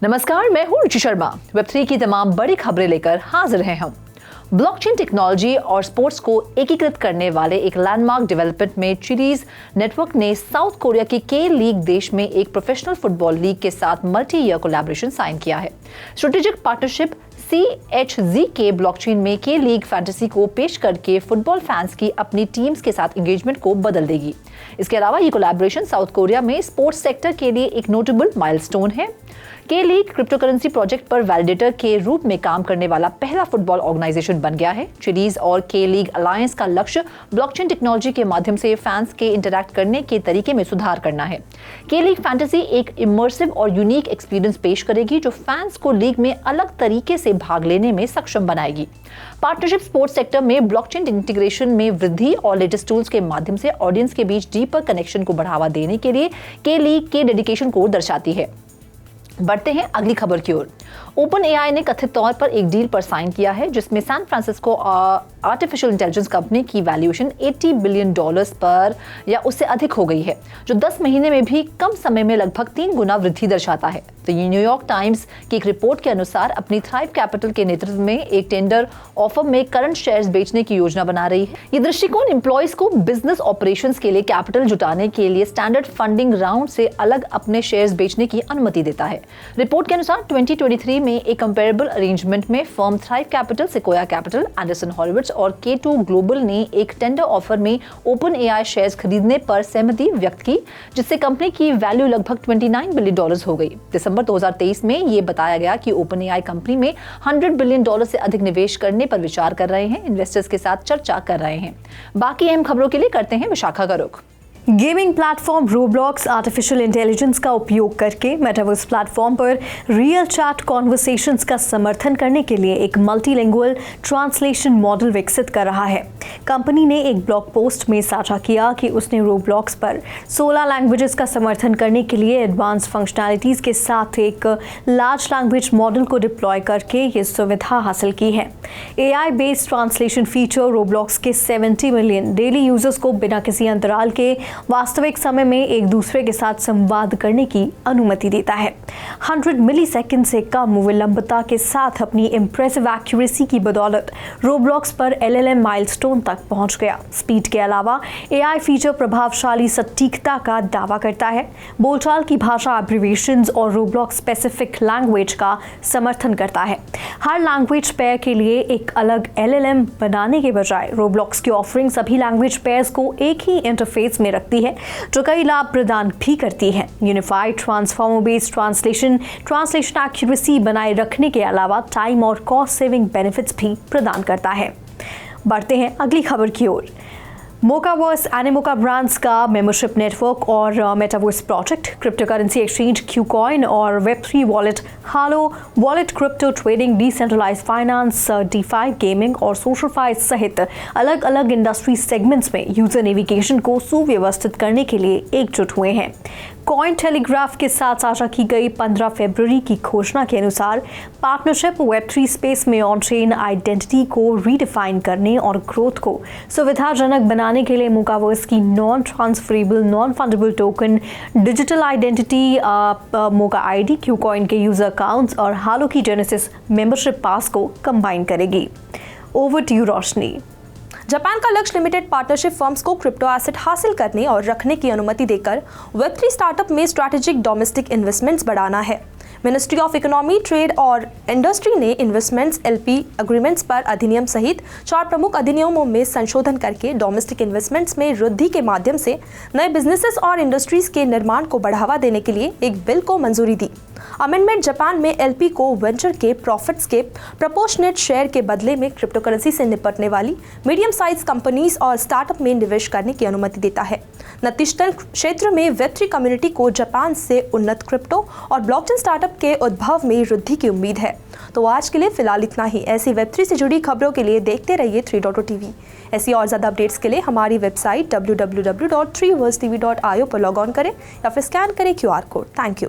नमस्कार, मैं हूं रुचि शर्मा। वेब3 की तमाम बड़ी खबरें लेकर हाजिर हैं हम। ब्लॉकचेन टेक्नोलॉजी और स्पोर्ट्स को एकीकृत करने वाले एक लैंडमार्क डेवलपमेंट में चिलीज नेटवर्क ने साउथ कोरिया की के लीग देश में एक प्रोफेशनल फुटबॉल लीग के साथ मल्टी ईयर कोलैबोरेशन साइन किया है। स्ट्रेटेजिक पार्टनरशिप CHZ के ब्लॉकचेन में के लीग फैंटेसी को पेश करके फुटबॉल फैंस की अपनी टीम्स के साथ एंगेजमेंट को बदल देगी। इसके अलावा ये कोलैबोरेशन साउथ कोरिया में स्पोर्ट्स सेक्टर के लिए एक नोटेबल माइलस्टोन है। के लीग क्रिप्टोकरेंसी प्रोजेक्ट पर वैलिडेटर के रूप में काम करने वाला पहला फुटबॉल ऑर्गेनाइजेशन बन गया है। चिलीज और के लीग अलायंस का लक्ष्य ब्लॉकचेन टेक्नोलॉजी के माध्यम से फैंस के इंटरैक्ट करने के तरीके में सुधार करना है। के लीग फैंटेसी एक इमर्सिव और यूनिक एक्सपीरियंस पेश करेगी जो फैंस को लीग में अलग तरीके से भाग लेने में सक्षम बनाएगी। पार्टनरशिप स्पोर्ट्स सेक्टर में ब्लॉकचेन इंटीग्रेशन में वृद्धि और लेटेस्ट टूल्स के माध्यम से ऑडियंस के बीच डीपर कनेक्शन को बढ़ावा देने के लिए के लीग के डेडिकेशन को दर्शाती है। बढ़ते हैं अगली खबर की ओर। OpenAI ने कथित तौर पर एक डील पर साइन किया है जिसमें San Francisco artificial intelligence company की वैल्यूएशन $80 बिलियन पर या उससे अधिक हो गई है, जो 10 महीने में भी कम समय में लगभग 3 गुना वृद्धि दर्शाता है। तो न्यूयॉर्क टाइम्स की एक रिपोर्ट के अनुसार अपनी थ्राइव कैपिटल के नेतृत्व में एक टेंडर ऑफर में करंट शेयर्स बेचने की योजना बना रही है। ये दृष्टिकोण एम्प्लॉयज को बिजनेस ऑपरेशंस के लिए कैपिटल जुटाने के लिए स्टैंडर्ड फंडिंग राउंड से अलग अपने शेयर्स बेचने की अनुमति देता है। रिपोर्ट के अनुसार 2023 में एक कंपेरेबल अरेंजमेंट में firm Thrive Capital, Sequoia Capital, Andreessen Horowitz और K2 ग्लोबल ने एक टेंडर ऑफर में OpenAI शेयर्स खरीदने पर सहमति व्यक्त की, जिससे कंपनी की वैल्यू लगभग $29 बिलियन हो गई। दिसंबर 2023 में ये बताया गया कि OpenAI कंपनी में $100 बिलियन से अधिक निवेश करने पर विचार कर रहे हैं, इन्वेस्टर्स के साथ चर्चा कर रहे हैं। बाकी अहम खबरों के लिए करते हैं विशाखा का रुख। Gaming platform Roblox artificial intelligence का उपयोग करके मेटावर्स प्लेटफॉर्म पर रियल चैट कॉन्वर्सेशंस का समर्थन करने के लिए एक मल्टीलिंगुअल ट्रांसलेशन मॉडल विकसित कर रहा है। कंपनी ने एक ब्लॉग पोस्ट में साझा किया कि उसने रोब्लॉक्स पर 16 लैंग्वेजेस का समर्थन करने के लिए एडवांस फंक्शनैलिटीज के साथ एक लार्ज लैंग्वेज मॉडल को डिप्लॉय करके ये सुविधा हासिल की है। AI based translation feature Roblox के 70 मिलियन डेली यूजर्स को बिना किसी अंतराल के वास्तविक समय में एक दूसरे के साथ संवाद करने की अनुमति देता है। 100 मिलीसेकंड से कम विलंबता के साथ अपनी इंप्रेसिव एक्यूरेसी की बदौलत रोब्लॉक्स पर LLM माइलस्टोन तक पहुंच गया। स्पीड के अलावा AI फीचर प्रभावशाली सटीकता का दावा करता है, बोलचाल की भाषा एब्रिविएशंस और रोब्लॉक्स स्पेसिफिक लैंग्वेज का समर्थन करता है। हर लैंग्वेज पेयर के लिए एक अलग LLM बनाने के बजाय रोब्लॉक्स की ऑफरिंग सभी लैंग्वेज पेयर्स को एक ही इंटरफेस में रखती है, जो कई लाभ प्रदान भी करती है। Unified transformer based translation accuracy बनाए रखने के अलावा टाइम और कॉस्ट सेविंग बेनिफिट्स भी प्रदान करता है। बढ़ते हैं अगली खबर की ओर। मोकावर्स एनिमोका ब्रांड्स का मेंबरशिप नेटवर्क और metaverse project, cryptocurrency exchange KuCoin और Web3 wallet Halo wallet, crypto trading, decentralised finance, DeFi, gaming और सोशलफाई सहित अलग अलग इंडस्ट्री सेगमेंट्स में यूजर नेविगेशन को सुव्यवस्थित करने के लिए एकजुट हुए हैं। कॉइन टेलीग्राफ के साथ साझा की गई 15 फरवरी की घोषणा के अनुसार पार्टनरशिप वेब3 स्पेस में ऑन चेन आइडेंटिटी को रीडिफाइन करने और ग्रोथ को सुविधाजनक बनाने के लिए मोकावर्स की non transferable non fundable token, digital identity, Moca ID, KuCoin के यूजर अकाउंट्स और हालो की जेनेसिस मेंबरशिप पास को कंबाइन करेगी। Over to you Roshni. Japan का लक्ष्य लिमिटेड पार्टनरशिप फर्म्स को क्रिप्टो एसेट हासिल करने और रखने की अनुमति देकर वेब3 स्टार्टअप में स्ट्रैटेजिक डोमेस्टिक इन्वेस्टमेंट्स बढ़ाना है। मिनिस्ट्री ऑफ इकोनॉमी, ट्रेड और इंडस्ट्री ने इन्वेस्टमेंट्स LP एग्रीमेंट्स पर अधिनियम सहित 4 प्रमुख अधिनियमों में संशोधन करके डोमेस्टिक इन्वेस्टमेंट्स में वृद्धि के माध्यम से नए बिजनेसेस और इंडस्ट्रीज के निर्माण को बढ़ावा देने के लिए एक बिल को मंजूरी दी। अमेंडमेंट जापान में LP को वेंचर के प्रॉफिट्स के प्रोपोर्शनेट शेयर के बदले में क्रिप्टोकरेंसी से निपटने वाली मीडियम साइज कंपनीज और स्टार्टअप में निवेश करने की अनुमति देता है। नतीजतन क्षेत्र में वेब3 कम्युनिटी को जापान से उन्नत क्रिप्टो और ब्लॉकचेन स्टार्टअप के उद्भव में वृद्धि की उम्मीद है। तो आज के लिए फिलहाल इतना ही। ऐसी वेब3 से जुड़ी खबरों के लिए देखते रहिए 3.0 TV। ऐसी और ज़्यादा अपडेट्स के लिए हमारी वेबसाइट www.3versetv.io पर लॉग ऑन करें या फिर स्कैन करें QR कोड। Thank you.